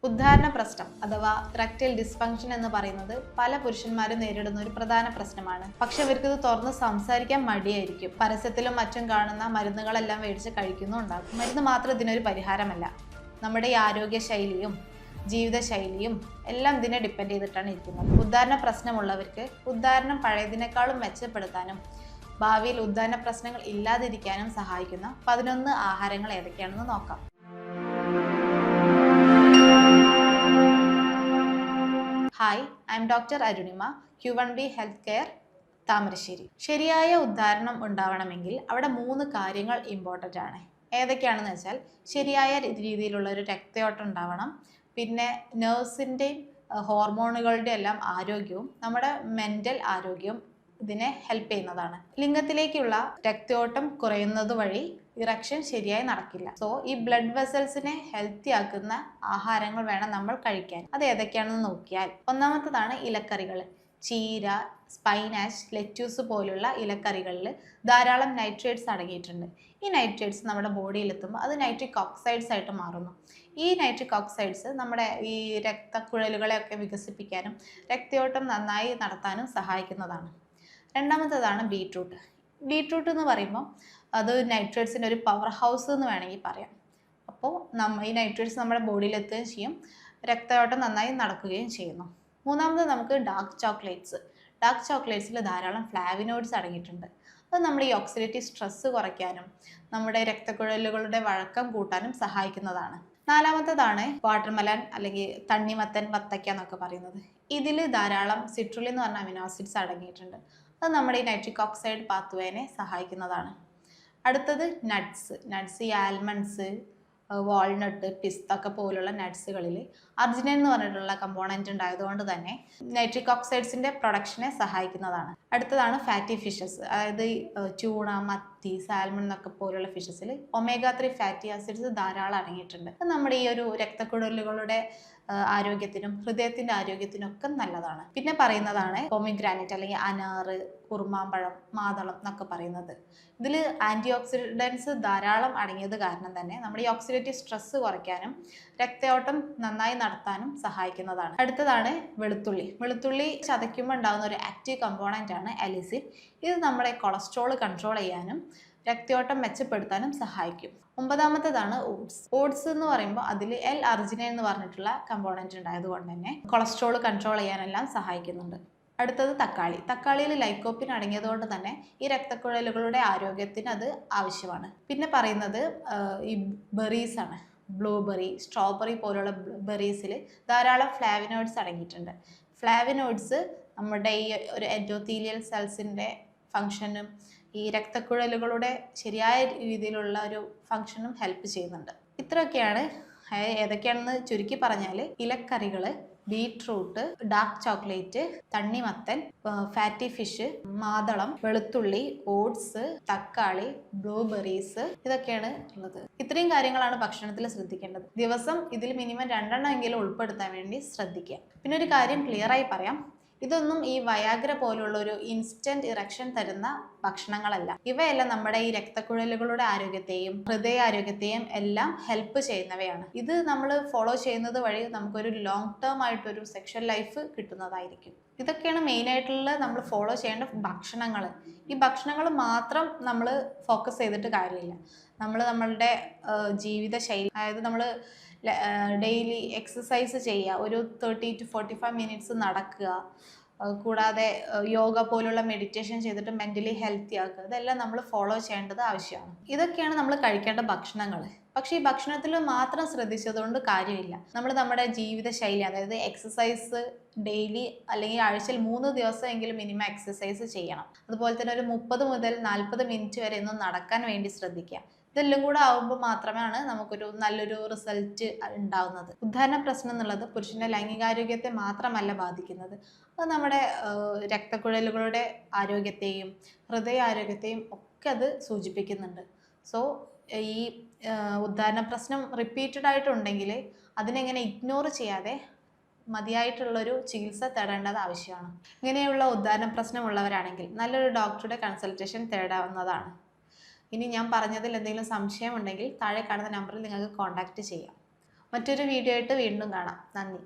ഉദ്ധാരണ പ്രശ്നം അഥവാ erectile dysfunction എന്ന് പറയുന്നത് പല പുരുഷന്മാരും നേരിടുന്ന ഒരു പ്രധാന പ്രശ്നമാണ്. പക്ഷെ ഇവർക്കിത് തുറന്ന് സംസാരിക്കാൻ മടിയായിരിക്കും. പരസ്യത്തിലും മറ്റും കാണുന്ന മരുന്നുകളെല്ലാം മേടിച്ച് കഴിക്കുന്നുണ്ടാകും. മരുന്ന് മാത്രം ഇതിനൊരു പരിഹാരമല്ല. നമ്മുടെ ഈ ആരോഗ്യശൈലിയും ജീവിതശൈലിയും എല്ലാം ഇതിനെ ഡിപ്പെൻഡ് ചെയ്തിട്ടാണ് ഇരിക്കുന്നത്. ഉദ്ധാരണ പ്രശ്നമുള്ളവർക്ക് ഉദ്ധാരണം പഴയതിനേക്കാളും മെച്ചപ്പെടുത്താനും ഭാവിയിൽ ഉദ്ധാരണ പ്രശ്നങ്ങൾ ഇല്ലാതിരിക്കാനും സഹായിക്കുന്ന 11 ആഹാരങ്ങൾ ഏതൊക്കെയാണെന്ന് നോക്കാം. Hi, I M doctor Arunima, Q1B health care, Thamarassery. ശരിയായ ഉദ്ധാരണം ഉണ്ടാവണമെങ്കിൽ അവിടെ 3 കാര്യങ്ങൾ ഇമ്പോർട്ടൻ്റ് ആണ്. ഏതൊക്കെയാണെന്ന് വെച്ചാൽ, ശരിയായ രീതിയിലുള്ള ഒരു രക്തയോട്ടം ഉണ്ടാവണം, പിന്നെ നെർവ്സിൻ്റെയും ഹോർമോണുകളുടെ എല്ലാം ആരോഗ്യവും നമ്മുടെ മെൻ്റൽ ആരോഗ്യവും ഇതിനെ ഹെൽപ്പ് ചെയ്യുന്നതാണ്. ലിംഗത്തിലേക്കുള്ള രക്തയോട്ടം കുറയുന്നത് വഴി ഇറക്ഷൻ ശരിയായി നടക്കില്ല. സോ ഈ ബ്ലഡ് വെസൽസിനെ ഹെൽത്തി ആക്കുന്ന ആഹാരങ്ങൾ വേണം നമ്മൾ കഴിക്കാൻ. അത് ഏതൊക്കെയാണെന്ന് നോക്കിയാൽ, ഒന്നാമത്തതാണ് ഇലക്കറികൾ. ചീര, സ്പൈനാച്ച്, ലെറ്റ്യൂസ് പോലുള്ള ഇലക്കറികളിൽ ധാരാളം നൈട്രേറ്റ്സ് അടങ്ങിയിട്ടുണ്ട്. ഈ നൈട്രേറ്റ്സ് നമ്മുടെ ബോഡിയിലെത്തുമ്പോൾ അത് നൈട്രിക് ഓക്സൈഡ്സ് ആയിട്ട് മാറുന്നു. ഈ നൈട്രിക് ഓക്സൈഡ്സ് നമ്മുടെ ഈ രക്തക്കുഴലുകളെയൊക്കെ വികസിപ്പിക്കാനും രക്തയോട്ടം നന്നായി നടത്താനും സഹായിക്കുന്നതാണ്. രണ്ടാമത്തേതാണ് ബീട്രൂട്ട്. ബീട്രൂട്ട് എന്ന് പറയുമ്പോൾ അത് നൈട്രേറ്റ്സിൻ്റെ ഒരു പവർ ഹൗസ് എന്ന് വേണമെങ്കിൽ പറയാം. അപ്പോൾ ഈ നൈട്രേറ്റ്സ് നമ്മുടെ ബോഡിയിൽ എത്തുകയും ചെയ്യും, രക്തയോട്ടം നന്നായി നടക്കുകയും ചെയ്യുന്നു. മൂന്നാമത് നമുക്ക് ഡാർക്ക് ചോക്ലേറ്റ്സ്. ഡാർക്ക് ചോക്ലേറ്റ്സിൽ ധാരാളം ഫ്ലാവിനോയിഡ്സ് അടങ്ങിയിട്ടുണ്ട്. അത് നമ്മുടെ ഈ ഓക്സിഡേറ്റീവ് സ്ട്രെസ്സ് കുറയ്ക്കാനും നമ്മുടെ രക്തക്കുഴലുകളുടെ വഴക്കം കൂട്ടാനും സഹായിക്കുന്നതാണ്. നാലാമത്തേതാണ് വാട്ടർമെലൺ അല്ലെങ്കിൽ തണ്ണിമത്തൻ, വത്തക്ക എന്നൊക്കെ പറയുന്നത്. ഇതിൽ ധാരാളം സിട്രുലിൻ എന്ന് പറഞ്ഞ അമിനോ ആസിഡ്സ് അടങ്ങിയിട്ടുണ്ട്. അത് നമ്മുടെ ഈ നൈട്രിക് ഓക്സൈഡ് പാത്വേനെ സഹായിക്കുന്നതാണ്. അടുത്തത് നട്ട്സ് ഈ ആൽമണ്ട്സ്, വാൾനട്ട്, പിസ്ത ഒക്കെ പോലുള്ള നട്ട്സുകളിൽ അർജിനൈൻ എന്ന് പറഞ്ഞിട്ടുള്ള കമ്പോണൻറ്റ് ഉണ്ടായതുകൊണ്ട് തന്നെ നൈട്രിക് ഓക്സൈഡ്സിൻ്റെ പ്രൊഡക്ഷനെ സഹായിക്കുന്നതാണ്. അടുത്തതാണ് ഫാറ്റി ഫിഷസ്. അതായത് ചൂണ, മത്തി, സാൽമൺ എന്നൊക്കെ പോലുള്ള ഫിഷസിൽ ഒമേഗ 3 ഫാറ്റി ആസിഡ്സ് ധാരാളം അടങ്ങിയിട്ടുണ്ട്. അത് നമ്മുടെ ഈ ഒരു രക്തക്കുഴലുകളുടെ ആരോഗ്യത്തിനും ഹൃദയത്തിൻ്റെ ആരോഗ്യത്തിനും ഒക്കെ നല്ലതാണ്. പിന്നെ പറയുന്നതാണ് പോമിഗ്രാനൈറ്റ് അല്ലെങ്കിൽ അനാറ്, കുറുമാമ്പഴം, മാതളം എന്നൊക്കെ പറയുന്നത്. ഇതിൽ ആൻറ്റി ഓക്സിഡൻസ് ധാരാളം അടങ്ങിയത് കാരണം തന്നെ നമ്മുടെ ഈ ഓക്സിഡേറ്റീവ് സ്ട്രെസ്സ് കുറയ്ക്കാനും രക്തയോട്ടം നന്നായി നടത്താനും സഹായിക്കുന്നതാണ്. അടുത്തതാണ് വെളുത്തുള്ളി ചതയ്ക്കുമ്പോൾ ഉണ്ടാകുന്ന ഒരു ആക്റ്റീവ് കമ്പോണൻ്റ് ആണ് അലിസിൻ. ഇത് നമ്മുടെ കൊളസ്ട്രോൾ കൺട്രോൾ ചെയ്യാനും രക്തയോട്ടം മെച്ചപ്പെടുത്താനും സഹായിക്കും. 9ാമത്തേതാണ് ഓട്സ് എന്ന് പറയുമ്പോൾ അതിൽ L-അർജിനൈൻ എന്ന് പറഞ്ഞിട്ടുള്ള കമ്പോണൻറ്റ് ഉണ്ടായതുകൊണ്ട് തന്നെ കൊളസ്ട്രോൾ കൺട്രോൾ ചെയ്യാനെല്ലാം സഹായിക്കുന്നുണ്ട്. അടുത്തത് തക്കാളിയിൽ ലൈക്കോപ്പിൻ അടങ്ങിയതുകൊണ്ട് തന്നെ ഈ രക്തക്കുഴലുകളുടെ ആരോഗ്യത്തിന് അത് ആവശ്യമാണ്. പിന്നെ പറയുന്നത് ഈ ബെറീസ് ആണ്. ബ്ലൂബെറി, സ്ട്രോബെറി പോലുള്ള ബെറീസിൽ ധാരാളം ഫ്ലാവിനോയിഡ്സ് അടങ്ങിയിട്ടുണ്ട്. ഫ്ലാവിനോയിഡ്സ് നമ്മുടെ ഈ ഒരു എൻഡോത്തീലിയൽ സെൽസിൻ്റെ ഫങ്ഷനും ഈ രക്തക്കുഴലുകളുടെ ശരിയായ രീതിയിലുള്ള ഒരു ഫങ്ഷനും ഹെൽപ്പ് ചെയ്യുന്നുണ്ട്. ഇത്രയൊക്കെയാണ്. ഏതൊക്കെയാണെന്ന് ചുരുക്കി പറഞ്ഞാൽ, ഇലക്കറികൾ, ബീട്രൂട്ട്, ഡാർക്ക് ചോക്ലേറ്റ്, തണ്ണിമത്തൻ, ഫാറ്റി ഫിഷ്, മാതളം, വെളുത്തുള്ളി, ഓട്സ്, തക്കാളി, ബ്ലൂബെറീസ്, ഇതൊക്കെയാണ് ഉള്ളത്. ഇത്രയും കാര്യങ്ങളാണ് ഭക്ഷണത്തിൽ ശ്രദ്ധിക്കേണ്ടത്. ദിവസം ഇതിൽ മിനിമം 2 എണ്ണമെങ്കിലും ഉൾപ്പെടുത്താൻ വേണ്ടി ശ്രദ്ധിക്കുക. പിന്നെ ഒരു കാര്യം ക്ലിയറായി പറയാം, ഇതൊന്നും ഈ വയാഗ്ര പോലുള്ള ഒരു ഇൻസ്റ്റന്റ് ഇറക്ഷൻ തരുന്ന ഭക്ഷണങ്ങളല്ല. ഇവയെല്ലാം നമ്മുടെ ഈ രക്തക്കുഴലുകളുടെ ആരോഗ്യത്തെയും ഹൃദയാരോഗ്യത്തെയും എല്ലാം ഹെൽപ്പ് ചെയ്യുന്നവയാണ്. ഇത് നമ്മൾ ഫോളോ ചെയ്യുന്നത് വഴി നമുക്കൊരു ലോങ് ടേം ആയിട്ടൊരു സെക്ഷൽ ലൈഫ് കിട്ടുന്നതായിരിക്കും. ഇതൊക്കെയാണ് മെയിനായിട്ടുള്ള നമ്മൾ ഫോളോ ചെയ്യേണ്ട ഭക്ഷണങ്ങൾ. ഈ ഭക്ഷണങ്ങൾ മാത്രം നമ്മൾ ഫോക്കസ് ചെയ്തിട്ട് കാര്യമില്ല. നമ്മളുടെ ജീവിതശൈലി, അതായത് നമ്മൾ ഡെയിലി എക്സസൈസ് ചെയ്യുക, ഒരു 30 to 45 മിനിറ്റ്സ് നടക്കുക, കൂടാതെ യോഗ പോലുള്ള മെഡിറ്റേഷൻ ചെയ്തിട്ട് മെൻ്റലി ഹെൽത്തി ആക്കുക, ഇതെല്ലാം നമ്മൾ ഫോളോ ചെയ്യേണ്ടത് ആവശ്യമാണ്. ഇതൊക്കെയാണ് നമ്മൾ കഴിക്കേണ്ട ഭക്ഷണങ്ങൾ. പക്ഷേ ഈ ഭക്ഷണത്തിൽ മാത്രം ശ്രദ്ധിച്ചതുകൊണ്ട് കാര്യമില്ല. നമ്മുടെ ജീവിതശൈലി, അതായത് എക്സസൈസ് ഡെയിലി അല്ലെങ്കിൽ ആഴ്ചയിൽ 3 ദിവസമെങ്കിലും മിനിമം എക്സസൈസ് ചെയ്യണം. അതുപോലെ തന്നെ ഒരു 30 മുതൽ 40 മിനിറ്റ് വരെ ഒന്നും നടക്കാൻ വേണ്ടി ശ്രദ്ധിക്കുക. ഇതെല്ലാം കൂടെ ആവുമ്പോൾ മാത്രമാണ് നമുക്കൊരു നല്ലൊരു റിസൾട്ട് ഉണ്ടാവുന്നത്. ഉദ്ധാരണ പ്രശ്നം എന്നുള്ളത് പുരുഷൻ്റെ ലൈംഗികാരോഗ്യത്തെ മാത്രമല്ല ബാധിക്കുന്നത്, അത് നമ്മുടെ രക്തക്കുഴലുകളുടെ ആരോഗ്യത്തെയും ഹൃദയാരോഗ്യത്തെയും ഒക്കെ അത് സൂചിപ്പിക്കുന്നുണ്ട്. സോ ഈ ഉദ്ധാരണ പ്രശ്നം റിപ്പീറ്റഡ് ആയിട്ടുണ്ടെങ്കിൽ അതിനെങ്ങനെ ഇഗ്നോർ ചെയ്യാതെ മതിയായിട്ടുള്ളൊരു ചികിത്സ തേടേണ്ടത് ആവശ്യമാണ്. ഇങ്ങനെയുള്ള ഉദ്ധാരണ പ്രശ്നമുള്ളവരാണെങ്കിൽ നല്ലൊരു ഡോക്ടറുടെ കൺസൾട്ടേഷൻ തേടാവുന്നതാണ്. ഇനി ഞാൻ പറഞ്ഞതിൽ എന്തെങ്കിലും സംശയമുണ്ടെങ്കിൽ താഴെ കാണുന്ന നമ്പറിൽ നിങ്ങൾക്ക് കോൺടാക്റ്റ് ചെയ്യാം. മറ്റൊരു വീഡിയോ ആയിട്ട് വീണ്ടും കാണാം. നന്ദി.